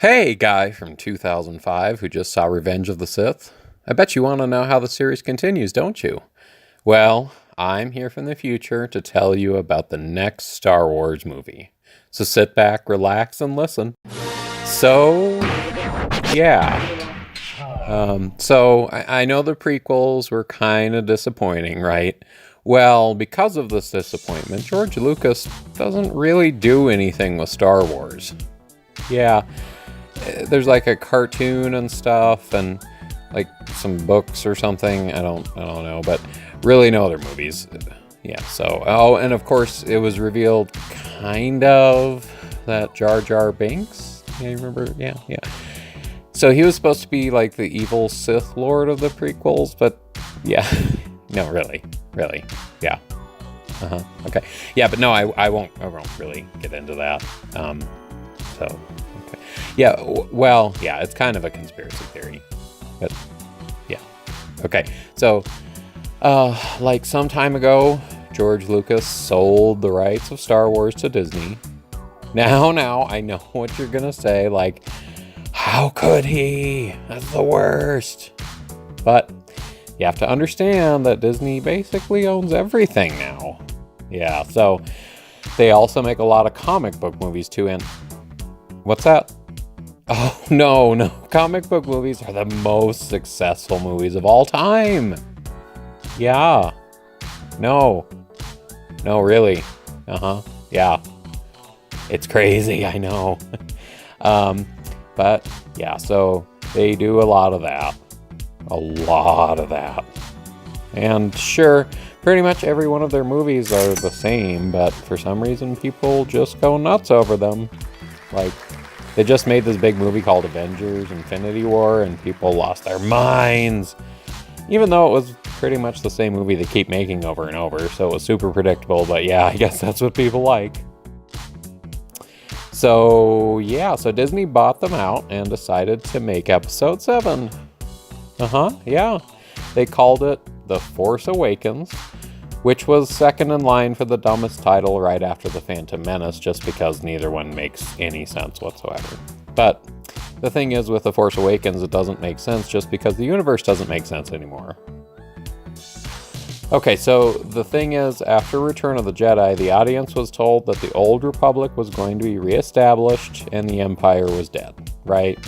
Hey, guy from 2005 who just saw Revenge of the Sith. I bet you want to know how the series continues, don't you? Well, I'm here from the future to tell you about the next Star Wars movie. So sit back, relax, and listen. So, yeah. So I know the prequels were kind of disappointing, right? Well, because of this disappointment, George Lucas doesn't really do anything with Star Wars. Yeah, there's like a cartoon and stuff and like some books or something. I don't know, but really no other movies. Yeah, so and of course it was revealed kind of that Jar Jar Binks. Yeah, you remember? Yeah. So he was supposed to be like the evil Sith Lord of the prequels, but yeah. No, really. Yeah. Okay. Yeah, but no, I won't really get into that. So okay. Yeah, well, yeah, it's kind of a conspiracy theory. But yeah. Okay. So like some time ago, George Lucas sold the rights of Star Wars to Disney. Now, I know what you're gonna say, like, how could he? That's the worst. But you have to understand that Disney basically owns everything now. Yeah, so they also make a lot of comic book movies too, and what's that? Oh, no. Comic book movies are the most successful movies of all time. Yeah. No, really. Yeah. It's crazy, I know. But yeah, so they do a lot of that. And sure, pretty much every one of their movies are the same, but for some reason people just go nuts over them. Like, they just made this big movie called Avengers Infinity War, and people lost their minds. Even though it was pretty much the same movie they keep making over and over, so it was super predictable, but yeah, I guess that's what people like. So yeah, so Disney bought them out and decided to make episode 7. Yeah. They called it The Force Awakens, which was second in line for the dumbest title right after The Phantom Menace, just because neither one makes any sense whatsoever. But the thing is, with The Force Awakens, it doesn't make sense just because the universe doesn't make sense anymore. Okay, so the thing is, after Return of the Jedi, the audience was told that the Old Republic was going to be reestablished and the Empire was dead, right?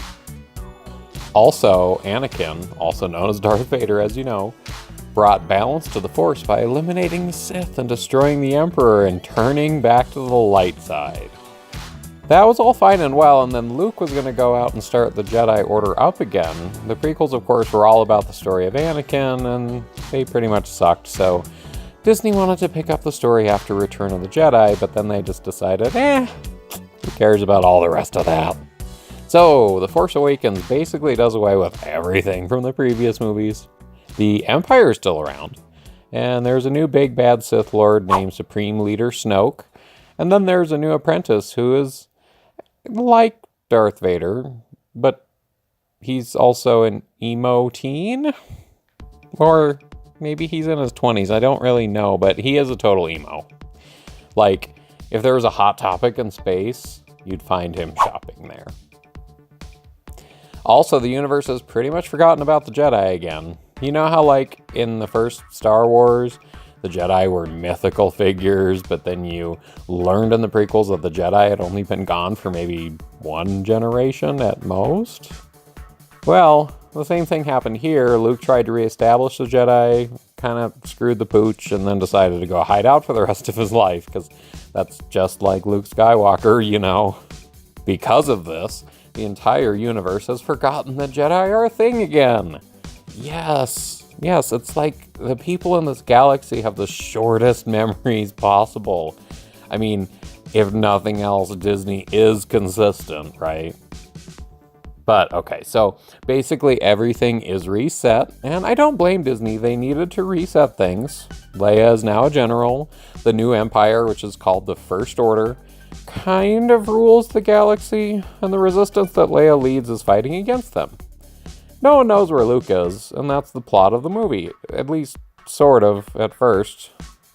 Also, Anakin, also known as Darth Vader, as you know, brought balance to the Force by eliminating the Sith and destroying the Emperor and turning back to the light side. That was all fine and well, and then Luke was going to go out and start the Jedi Order up again. The prequels, of course, were all about the story of Anakin, and they pretty much sucked, so Disney wanted to pick up the story after Return of the Jedi, but then they just decided, who cares about all the rest of that? So, The Force Awakens basically does away with everything from the previous movies. The Empire is still around, and there's a new big bad Sith Lord named Supreme Leader Snoke, and then there's a new apprentice who is like Darth Vader, but he's also an emo teen? Or maybe he's in his 20s, I don't really know, but he is a total emo. Like, if there was a Hot Topic in space, you'd find him shopping there. Also, the universe has pretty much forgotten about the Jedi again. You know how, like, in the first Star Wars, the Jedi were mythical figures, but then you learned in the prequels that the Jedi had only been gone for maybe one generation at most? Well, the same thing happened here. Luke tried to reestablish the Jedi, kind of screwed the pooch, and then decided to go hide out for the rest of his life, because that's just like Luke Skywalker, you know. Because of this, the entire universe has forgotten that Jedi are a thing again. Yes, it's like the people in this galaxy have the shortest memories possible. I mean, if nothing else, Disney is consistent, right? But okay, so basically everything is reset, and I don't blame Disney. They needed to reset things. Leia is now a general. The new Empire, which is called the First Order, kind of rules the galaxy, and the resistance that Leia leads is fighting against them. No one knows where Luke is, and that's the plot of the movie. At least, sort of, at first.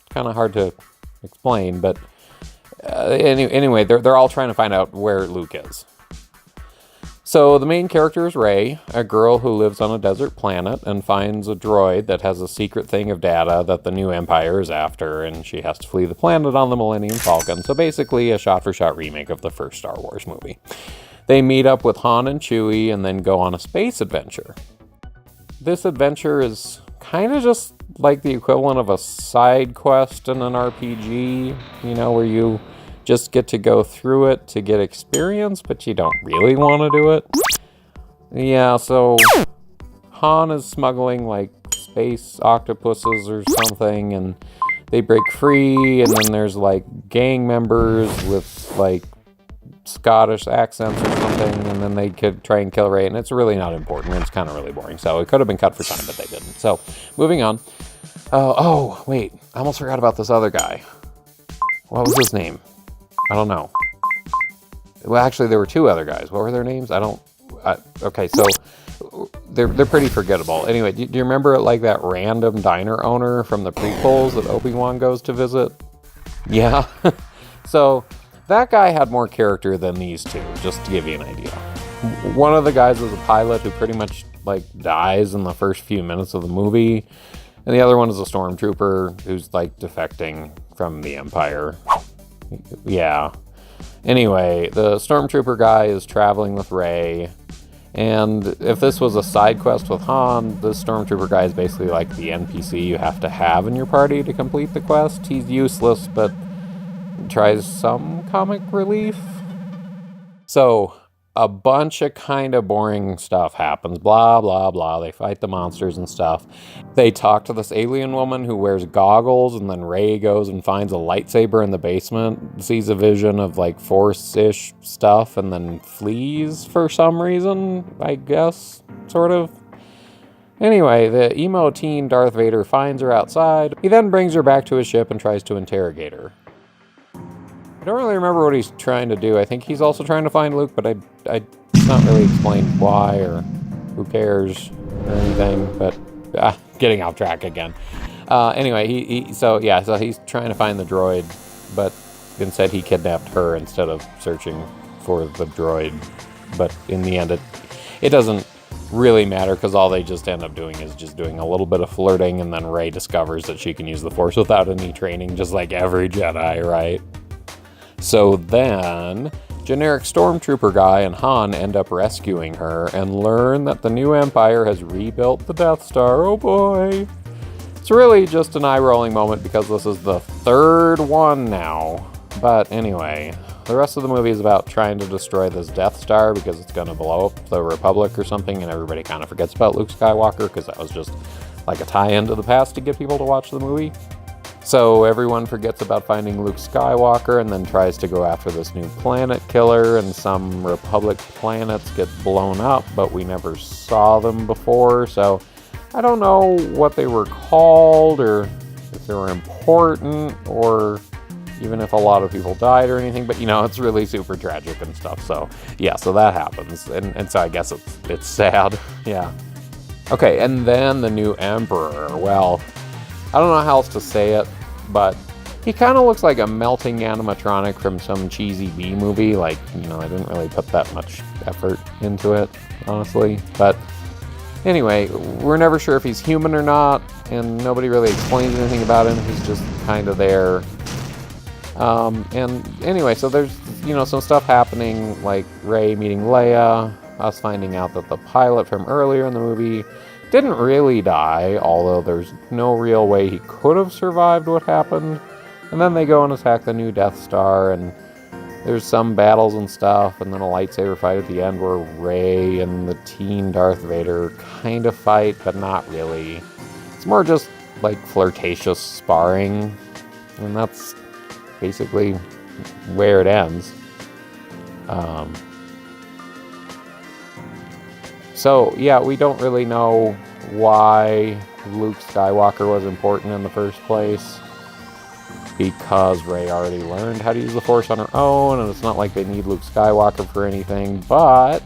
Kind of hard to explain, but anyway, they're all trying to find out where Luke is. So the main character is Rey, a girl who lives on a desert planet and finds a droid that has a secret thing of data that the new Empire is after, and she has to flee the planet on the Millennium Falcon. So basically a shot-for-shot remake of the first Star Wars movie. They meet up with Han and Chewie and then go on a space adventure. This adventure is kind of just like the equivalent of a side quest in an RPG, where you just get to go through it to get experience, but you don't really want to do it. Yeah, so Han is smuggling like space octopuses or something, and they break free, and then there's like gang members with like Scottish accents or something, and then they could try and kill Rey, and it's really not important. It's kind of really boring, so it could have been cut for time, but they didn't. So, moving on. Oh, wait, I almost forgot about this other guy. What was his name? I don't know. Well, actually, there were two other guys. What were their names? Okay, so they're pretty forgettable. Anyway, do you remember like that random diner owner from the prequels that Obi-Wan goes to visit? Yeah. So that guy had more character than these two, just to give you an idea. One of the guys is a pilot who pretty much like dies in the first few minutes of the movie, and the other one is a stormtrooper who's like defecting from the Empire. Yeah. Anyway, the stormtrooper guy is traveling with Rey, and if this was a side quest with Han, the stormtrooper guy is basically like the NPC you have to have in your party to complete the quest. He's useless, but tries some comic relief. So a bunch of kind of boring stuff happens, blah blah blah. They fight the monsters and stuff. They talk to this alien woman who wears goggles, and then Rey goes and finds a lightsaber in the basement, sees a vision of like Force-ish stuff, and then flees for some reason, I guess, sort of. Anyway, the emo teen Darth Vader finds her outside. He then brings her back to his ship and tries to interrogate her. I don't really remember what he's trying to do. I think he's also trying to find Luke, but it's not really explained why or who cares or anything, but getting off track again. Anyway, so he's trying to find the droid, but instead he kidnapped her instead of searching for the droid. But in the end, it doesn't really matter, because all they just end up doing is just doing a little bit of flirting, and then Rey discovers that she can use the Force without any training, just like every Jedi, right? So then, generic stormtrooper guy and Han end up rescuing her and learn that the new Empire has rebuilt the Death Star. Oh boy! It's really just an eye-rolling moment because this is the third one now. But anyway, the rest of the movie is about trying to destroy this Death Star because it's going to blow up the Republic or something, and everybody kind of forgets about Luke Skywalker because that was just like a tie-in to the past to get people to watch the movie. So everyone forgets about finding Luke Skywalker and then tries to go after this new planet killer, and some Republic planets get blown up, but we never saw them before, so I don't know what they were called or if they were important or even if a lot of people died or anything, but it's really super tragic and stuff. So yeah, so that happens, and so I guess it's sad. Yeah. Okay, and then the new Emperor. Well, I don't know how else to say it, but he kind of looks like a melting animatronic from some cheesy B movie. Like, I didn't really put that much effort into it, honestly. But anyway, we're never sure if he's human or not, and nobody really explains anything about him. He's just kind of there. And anyway, so there's, some stuff happening, like Rey meeting Leia, us finding out that the pilot from earlier in the movie didn't really die, although there's no real way he could have survived what happened. And then they go and attack the new Death Star, and there's some battles and stuff, and then a lightsaber fight at the end where Rey and the teen Darth Vader kind of fight, but not really. It's more just like flirtatious sparring, and that's basically where it ends. So, yeah, we don't really know why Luke Skywalker was important in the first place, because Rey already learned how to use the Force on her own, and it's not like they need Luke Skywalker for anything, but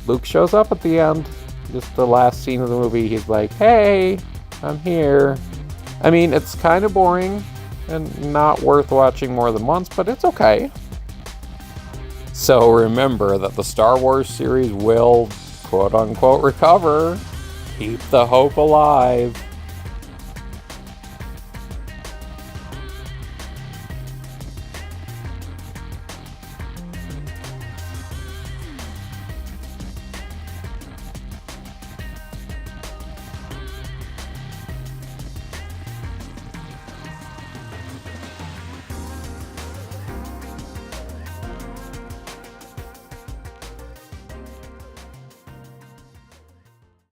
Luke shows up at the end, just the last scene of the movie. He's like, hey, I'm here. I mean, it's kind of boring and not worth watching more than once, but it's okay. So remember that the Star Wars series will, quote-unquote, recover. Keep the hope alive.